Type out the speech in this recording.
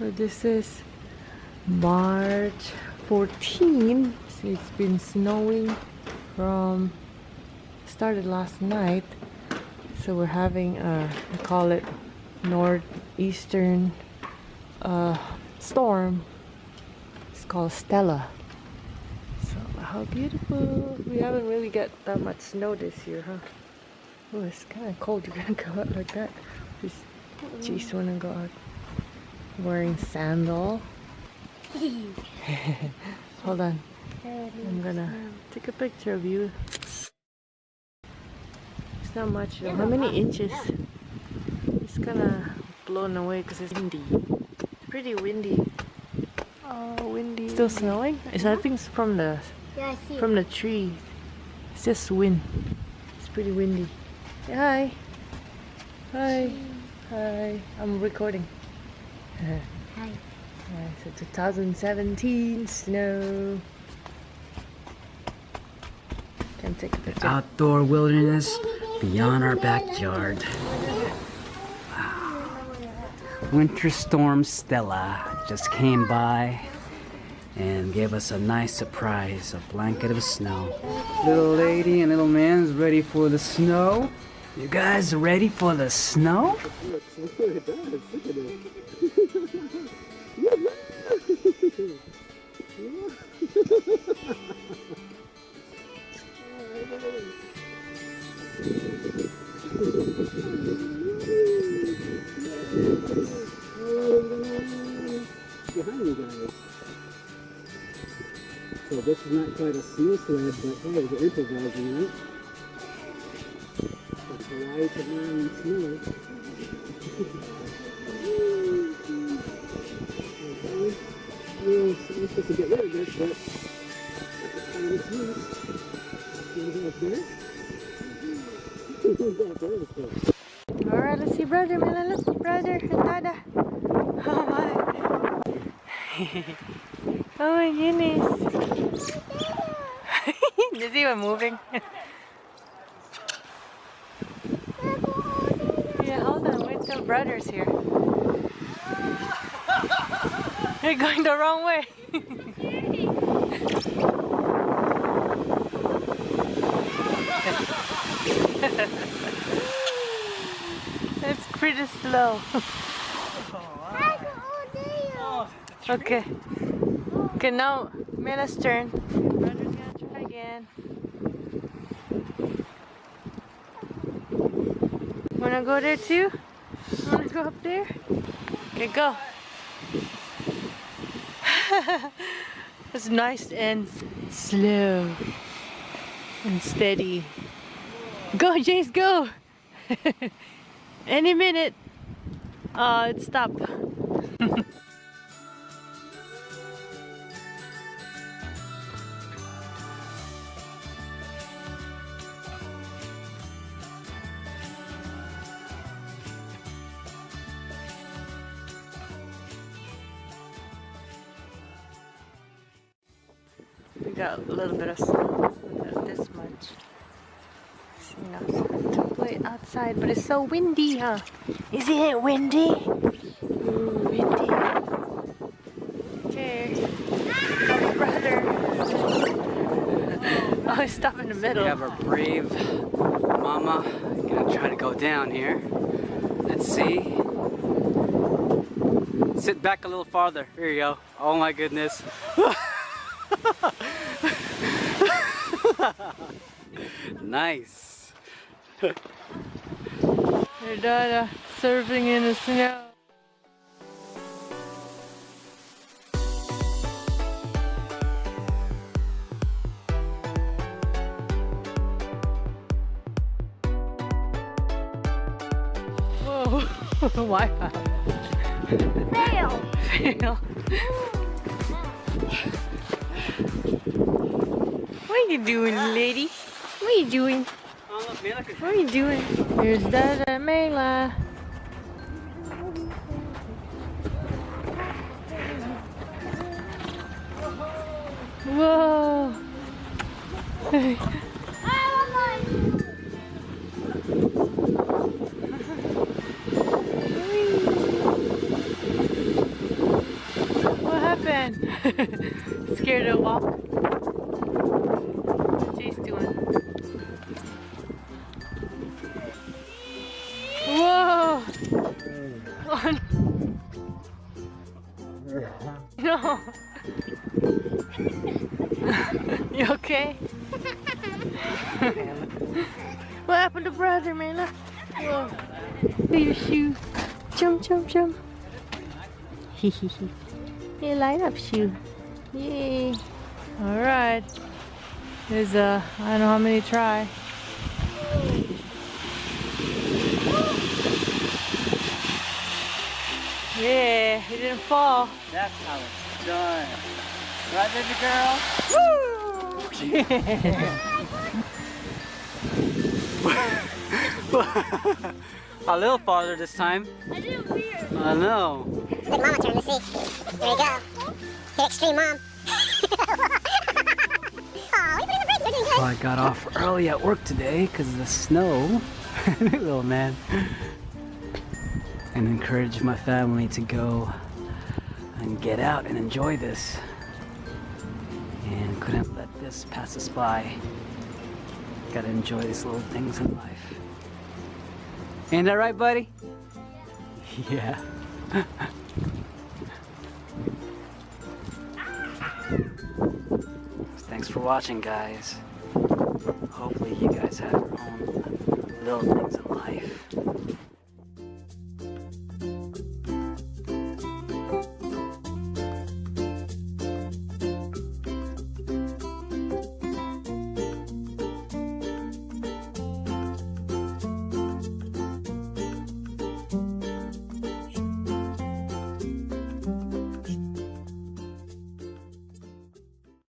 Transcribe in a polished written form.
So this is March 14. So it's been snowing from started last night. So we're having we call it northeastern storm. It's called Stella. So how beautiful. We haven't really got that much snow this year, huh? Oh, it's kind of cold. You're gonna go out like that. Jeez, wanna go out wearing sandal. Hold on. I'm gonna take a picture of you. It's not much though. How many inches? It's kinda blown away because it's windy. It's pretty windy. Oh, windy. Still snowing? Is that things from the tree? It's just wind. It's pretty windy. Say hi. Hi. Hi. I'm recording. Hi. Alright, so 2017 snow. Can take a picture. Outdoor wilderness beyond our backyard. Wow. Winter storm Stella just came by and gave us a nice surprise, a blanket of snow. Little lady and little man's ready for the snow. You guys ready for the snow? It does. Look at it. Behind you guys. So this is not quite a snow sled, but hey, we're improvising, right? It's a light and snow. We're supposed to get rid of this, but it's loose. You want to go up there? Alright, let's see brother, Mila. Let's see brother and Dada. Oh my. Oh my goodness. Is he even moving? Yeah, hold on. Wait till brother's here. You're going the wrong way. It's pretty slow. Okay. Okay, now Mila's turn. Brother's gonna try again. Wanna go there too? Wanna go up there? Okay, go. It's nice and slow and steady. Go, Jace, go! Any minute. Oh, it stopped. We got a little bit of snow, not this much. It's enough to play outside, but it's so windy, huh? Isn't it windy? Ooh, windy. Okay. Oh, brother. Oh, he's stopped in the middle. We have our brave mama gonna try to go down here. Let's see. Sit back a little farther. Here you go. Oh my goodness. Nice. Your Dada surfing in the snow. Whoa. Why? Fail. Fail. What are you doing, lady? What are you doing? What are you doing? Here's Dada Mela. Whoa. happened? Scared to walk? What's Jay's doing? Whoa! Oh, no! You okay? What happened to brother, man? Look. Whoa. Look at your shoe. Jump, jump, jump. Hey, light up shoe. Yay. Alright. There's I don't know how many to try. Yeah, he didn't fall. That's how it's done. Right, baby girl? A little farther this time. I did it weird. I know. Good mama turn to see. There you go. Hit extreme mom. Aw, we put in the brakes. They're doing good. Well, I got off early at work today because of the snow. Little man. And encouraged my family to go and get out and enjoy this. And couldn't let this pass us by. Gotta enjoy these little things in life. Ain't that right, buddy? Yeah. Thanks for watching, guys. Hopefully you guys have your own little things in life.